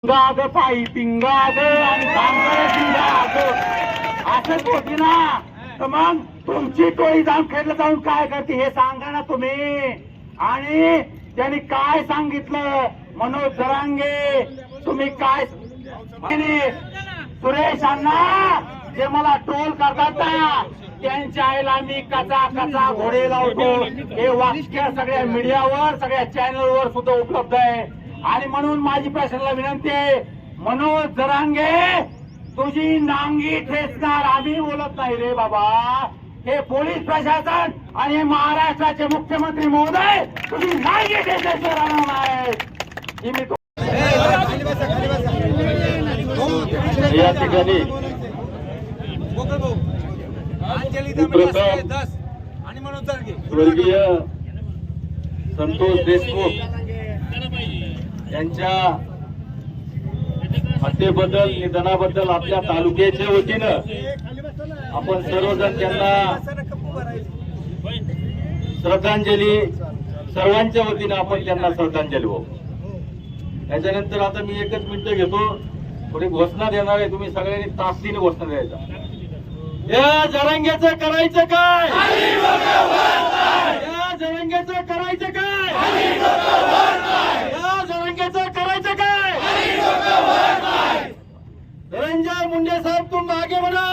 गाग पायी पिंगाग आणि पिंगाग असंच होती ना. तर मग तुमची टोळी जाऊन खेळलं जाऊन काय करते हे सांगा ना तुम्ही. आणि त्यांनी काय सांगितलं मनोज जरांगे तुम्ही काय सुरेश अण्णा जे मला ट्रोल करतात ना त्यांच्या आईला मी कचा कचा घोडे लावतो हे वाक्य सगळ्या मीडियावर सगळ्या चॅनलवर सुद्धा उपलब्ध आहे. आणि म्हणून माझी प्रशासनाला विनंती आहे मनोज जरांगे तुझी नांगी ठेचणार आम्ही बोलत नाही रे बाबा. हे पोलीस प्रशासन आणि महाराष्ट्राचे मुख्यमंत्री महोदय तुझी नांगी ठेचल्याशिवाय राहणार नाही. या ठिकाणी स्वर्गीय संतोष देशमुख यांच्या हत्येबद्दल निधनाबद्दल आपल्या तालुक्याच्या वतीनं आपण सर्वजण त्यांना श्रद्धांजली सर्वांच्या वतीनं आपण त्यांना श्रद्धांजली वाहू. त्याच्यानंतर आता मी एकच मिनिट घेतो थोडी घोषणा देणार आहे. तुम्ही सगळ्यांनी ताकदीने घोषणा द्यायचा. या जरांगेचं करायचं काय या जरांगेचं करायचं काय या जरांगेचं करायचं काय. धनंजय मुंडे साहब तुम आगे बढ़ो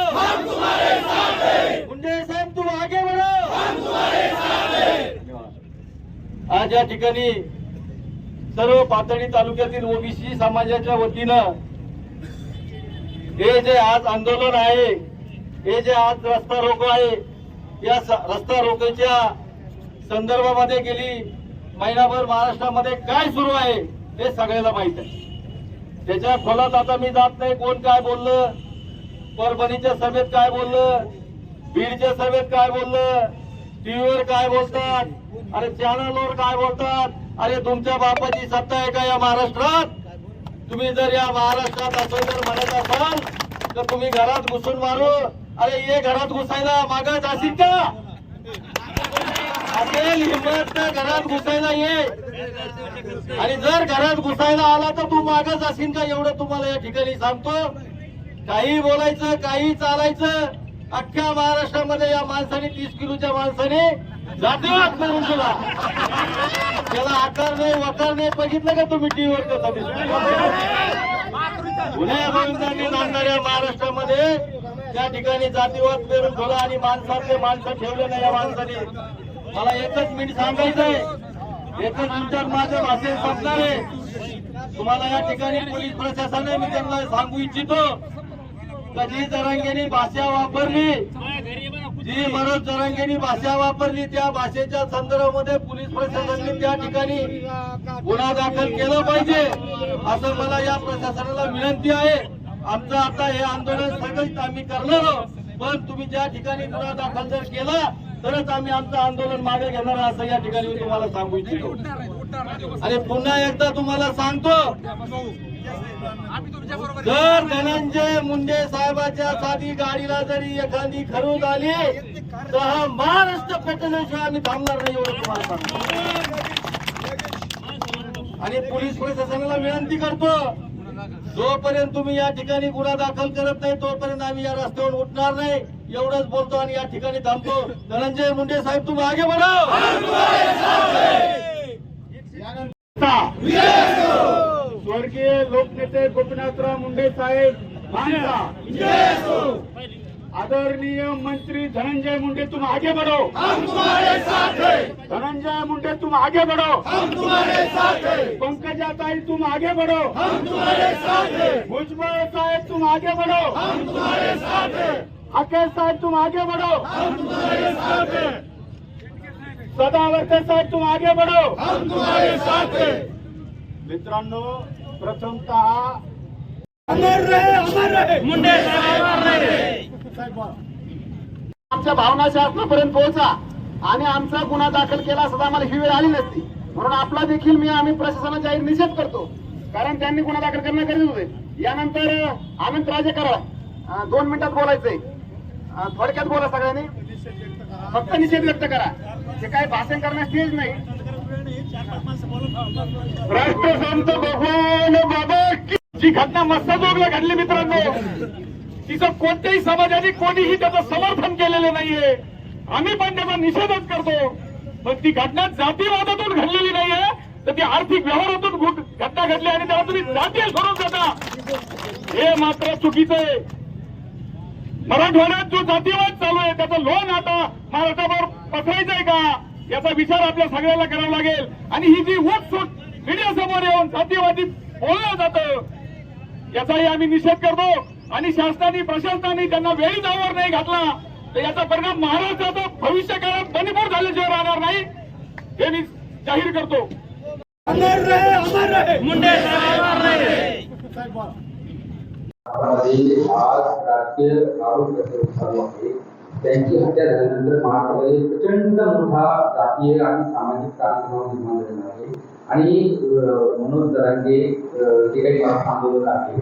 मुंडे साहब तुम आगे बढ़ो. आज या ठिकाणी सर्व पाथर्डी तालुक्यातील ओबीसी समाजाच्या वतीनं हे जे आज आंदोलन आहे हे जे आज रस्ता रोको आहे या रस्ता रोकोच्या संदर्भामध्ये गेली महिनाभर महाराष्ट्रामध्ये काय सुरू आहे हे सगळ्याला माहित आहे. त्याच्या खोलात आता मी जात नाही. कोण काय बोललं, परभणीच्या सभेत काय बोललं, बीडच्या सभेत काय बोललं, टीव्हीवर काय बोलतात, अरे चॅनलवर काय बोलतात. अरे तुमच्या बापाची सत्ता आहे का या महाराष्ट्रात. तुम्ही जर या महाराष्ट्रात असं जर म्हणत असाल तर तुम्ही घरात घुसून मारू. अरे ये घरात घुसायला मागत असेल का असेल हिंमत तर घरात घुसायला ये. आणि जर घरात घुसायला आला तर तू मागच असेल का एवढं तुम्हाला या ठिकाणी सांगतो. काही बोलायचं काही चालायचं. अख्ख्या महाराष्ट्रामध्ये या माणसाने 30 किलोच्या माणसाने जातीवाद करून दिला. त्याला आकार नाही वकार नाही. बघितलं का तुम्ही टीव्हीवर कसा गुन्हे गोविंदांनी नांदणाऱ्या महाराष्ट्रामध्ये त्या ठिकाणी जातीवाद पेरून ठेवला आणि माणसातले माणसं ठेवले नाही. या माणसाने मला एकच मिनिट सांगायचंय. एकच मिनिटात माझं भाषण संपणार आहे. तुम्हाला या ठिकाणी पोलीस प्रशासनाने मी त्यांना सांगू इच्छितो कधी जरांगेनी भाषा वापरली जी मनोज जरांगेनी भाषा वापरली त्या भाषेच्या संदर्भामध्ये पोलीस प्रशासनाने त्या ठिकाणी गुन्हा दाखल केला पाहिजे असं मला या प्रशासनाला विनंती आहे. आमचं आता हे आंदोलन सगळं आम्ही करणार आहोत. पण तुम्ही ज्या ठिकाणी गुन्हा दाखल जर केला तरच आम्ही आमचं आंदोलन मागे घेणार असं या ठिकाणी मी तुम्हाला सांगू इच्छितो. आणि पुन्हा एकदा तुम्हाला सांगतो जर धनंजय मुंडे साहेबांच्या साधी गाडीला जरी एखादी खरूद आली तर हा महाराष्ट्र पेटवल्याशिवाय आम्ही थांबणार नाही एवढं तुम्हाला सांगतो. आणि पोलीस प्रशासनाला विनंती करतो जोपर्यंत तुम्ही या ठिकाणी गुन्हा दाखल करत नाही तोपर्यंत आम्ही या रस्त्यावर उठणार नाही एवढंच बोलतो आणि या ठिकाणी थांबतो. धनंजय मुंडे साहेब तुम आगे बढ़ो. स्वर्गीय लोकनेते गोपीनाथराव मुंडे साहेब आदरणीय मंत्री धनंजय मुंडे तुम आगे बढ़ो. हम तुम्हारे साथ हैं. धनंजय मुंडे तुम आगे बढ़ो. हम तुम्हारे साथ हैं. पंकजाताई तुम आगे बढ़ो. हम तुम्हारे साथ हैं. भुजबळ साहेब तुम आगे बढ़ो. हम तुम्हारे साथ हैं. अकेल साहेब तुम आगे बढ़ो. हम तुम्हारे साथ हैं. सदावर्ते साहेब तुम आगे बढ़ो. हम तुम्हारे साथ हैं. मित्रांनो प्रथमतः अमर रहे मुंडे साहेब अमर रहे. आमच्या भावना शासनापर्यंत पोहोचा आणि आमचा गुन्हा दाखल केला असता आम्हाला ही वेळ आली नसती. म्हणून आपला देखील मी आम्ही प्रशासनाचा जाहीर निषेध करतो. कारण त्यांनी गुन्हा दाखल करणे गरजेचे होते. यानंतर अनंतराजे करा 2 मिनिटात बोलायचंय. थोडक्यात बोला सगळ्यांनी. फक्त निषेध व्यक्त करा. ते काय भाषण करण्यास स्टेज नाही. राष्ट्रसंत भगवान बाबा जी घटना मस्ताजोगला घडली मित्रांनो, तिचं कोणत्याही समाजाने कोणीही त्याचं समर्थन केलेलं नाहीये. आम्ही पण त्याचा निषेधच करतो. पण ती घटना जातीवादातून घडलेली नाहीये, तर ती आर्थिक व्यवहारातून घटना घडली आणि त्याला तुम्ही जातीय स्वरूप देता, हे मात्र चुकीचं आहे. मराठवाड्यात जो जातीवाद चालू आहे त्याचं लोन आता महाराष्ट्रावर पसरायचंय का, याचा विचार आपल्या सगळ्याला करावा लागेल. आणि ही जी उठसूट मीडिया समोर येऊन जातीवादी बोललं जातं, याचाही आम्ही निषेध करतो. आणि शासनाने प्रशासनाने त्यांना वेळी जावर नाही घातला तर याचा परिणाम महाराष्ट्राचा भविष्य काळात मणिपूर झाल्याशिवाय राहणार नाही, हे मी जाहीर करतो. अमर रहे मुंडे आज राजकीय आरोप चालू आहे. त्यांची हत्या झाल्यानंतर महाराष्ट्रामध्ये प्रचंड मोठा जातीय आणि सामाजिक ताणतणाव निर्माण झालेला आहे. आणि मनोज जरांगे जे काही मराठा आंदोलक आहे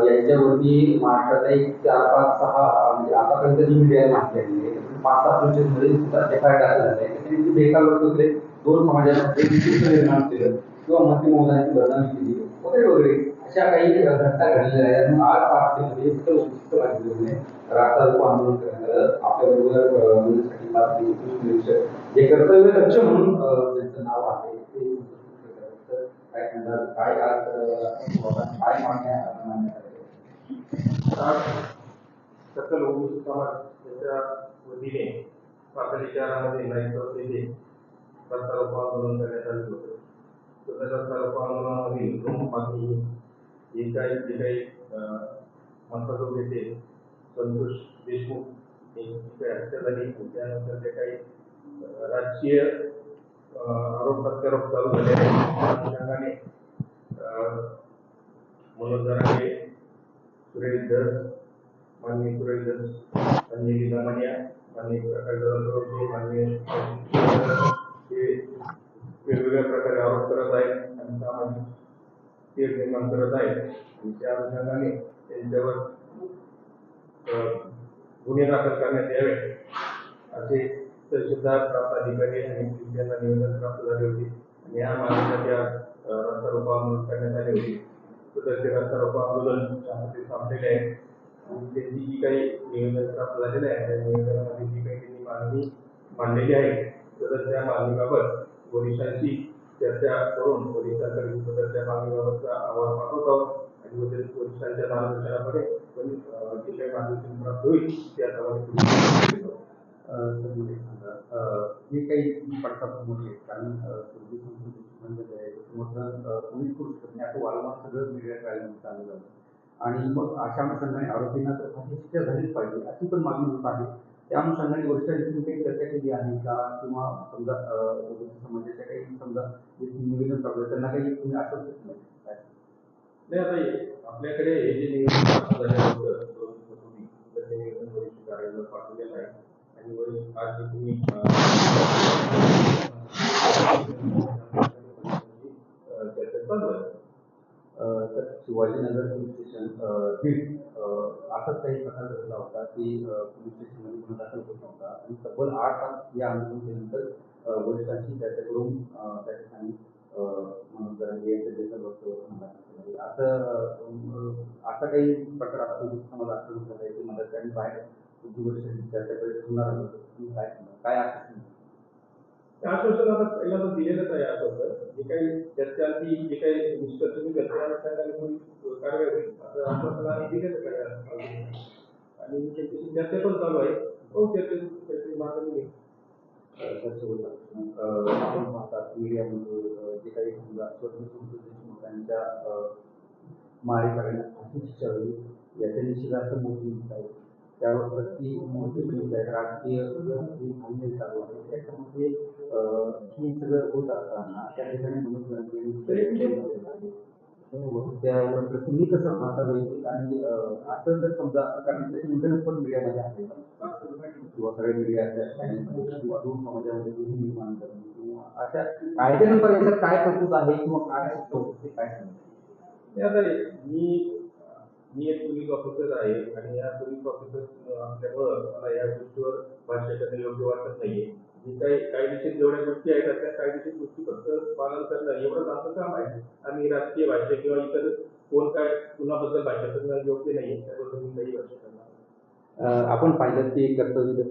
यांच्यावरती महाराष्ट्रात एक 4-5-6 म्हणजे आतापर्यंत जी मीडिया माहिती आलेली आहे 5-6 प्रोसेसमध्ये सुद्धा एफआयआर दाखल झाले. त्यांनी बेकार लोक होते, 2 समाजामध्ये विशिष्ट निर्माण केलं किंवा मुस्लिम महोदयांची बदनामी केली वगैरे वगैरे अशा काही घटना घडलेल्या आहेत. म्हणून आज महाराष्ट्रामध्ये उपयुक्त माहिती रास्ता रोको आंदोलन करण्यात आलं. आपल्याबरोबर बोलण्यासाठी निरीक्षक जे कर्तव्य दक्ष म्हणून त्यांचं नाव आहे ते काय म्हणतात, काय आज काय मागण्या सकल ओबीसी समाज याच्या वतीने पाथरी शहरामध्ये नाईक येथे रस्ता रोको आंदोलन करण्यात आले होते. तर त्या रस्ता रोको आंदोलनामधील प्रमुख मागणी जे काही मंत्रालय येथे संतोष देशमुख यांची हत्या झाली, त्यानंतर जे काही राजकीय आरोप प्रत्यारोप चालू झाले आहेत. मनोज जरांगे, सुरेश धस, माननीय सुरेश धस, संजय दामनिया, माननीय प्रकाश जाधव, माननीय हे वेगवेगळ्या प्रकारे आरोप करत आहेत आणि सामाजिक तेढ निर्माण करत आहेत. आणि त्या अनुषंगाने त्यांच्यावर गुन्हे दाखल करण्यात यावे असे तहसीलदार प्राप्त अधिकारी आणि पोलीस यांना निवेदन प्राप्त झाले होते. आणि या मागणीसाठी रस्ता रोको आंदोलन करण्यात आले होते. तर ते रस्ता रोको आंदोलन थांबलेले आहे. त्यांची जी काही निवेदन प्राप्त झालेलं आहे त्या निवेदनामध्ये जी काही त्यांनी मागणी मांडलेली आहे तर त्या मागणीबाबत वरिष्ठांशी चर्चा करून वरिष्ठांकडे त्या मागणीबाबतचा अहवाल पाठवत आहोत आणि वरिष्ठांच्या मार्गदर्शनामध्ये जे काही मार्गदर्शन प्राप्त होईल त्याप्रमाणे जे काही पडतात मोठे कारण पोलीस करू शकत नाही असं वारंवार सगळं मीडिया ट्रायलमध्ये चालू झालं. आणि मग अशा अनुषंगाने आरोपींना तर फाशी शिक्षा झालीच पाहिजे अशी पण मागणी होत आहे. त्या अनुषंगाने वरिष्ठांनी काही चर्चा केली आहे का, किंवा समजा समाजाच्या काही समजा जे निवेदन प्राप्त त्यांना काही तुम्ही आश्वासित नाही. आता आपल्याकडे हे जे निवेदन प्राप्त झाले होतं तर ते निवेदन वरिष्ठ कार्यालयाला पाठवलेलं आहे आणि वरिष्ठ आज जे तुम्ही चर्चा चालू आहे. तर शिवाजीनगर पोलीस स्टेशन बीड असाच काही प्रकार घडला होता की पोलीस स्टेशनमध्ये गुन्हा दाखल होत नव्हता आणि तब्बल 8 तास या आंदोलन केल्यानंतर वरिष्ठांशी चर्चा करून त्या ठिकाणी मनोज जरांगे यांच्या देखील वक्तव्य असा काही प्रकार आता समाज दाखल झाला आहे की मदत आणि बाहेर तुमची वरिष्ठांची चर्चा करत होणार काय आश्वासन आश्वासन आता पहिल्यांदा दिलेलंच आहे. आश्वासन जे काही चर्चा ती जे काही निष्कर्ष निघेल त्यानुसार कारवाई होईल असं आश्वासन आम्ही दिलेलं आहे. आणि त्याची चर्चा पण चालू आहे. हो चर्चेची मागणी आपण पाहतात मीडियामध्ये जे काही समजा त्यांच्या मारे करण्यात फाशी शिक्षा होईल याच्या निश्चितार्थ मोठी दिसत आहे. त्यावर प्रति मोठी दिसत आहे. राजकीय हल्ले चालू आहे त्याच्यामध्ये ही सगळं होत असताना त्या ठिकाणी त्यावर तुम्ही कसं पाहता येईल आणि असं जर समजा कारण इंटरनेट पण मीडियामध्ये आहे किंवा सगळ्या मीडिया किंवा दोन समाजामध्ये निर्माण करणं किंवा अशा कायद्यानुसार याच्यात काय तरतूद आहे किंवा काय ते काय सांगतो. आता मी एक पोलीस ऑफिसर आहे आणि या पोलीस ऑफिसर असल्यामुळं मला या गोष्टीवर भाष्य करणं योग्य वाटत नाहीये. जी काही कायदेशीर जेवढ्या गोष्टी आहेत त्या कायदेशीर गोष्टी फक्त पालन करणं एवढंच आमचं काम आहे. आम्ही राजकीय भाष्य किंवा इतर कोण काय तत्वाबद्दल भाषा करणं योग्य नाही त्याबद्दल मी काही भाषा करणार. आपण पाहिलं की कर्तव्य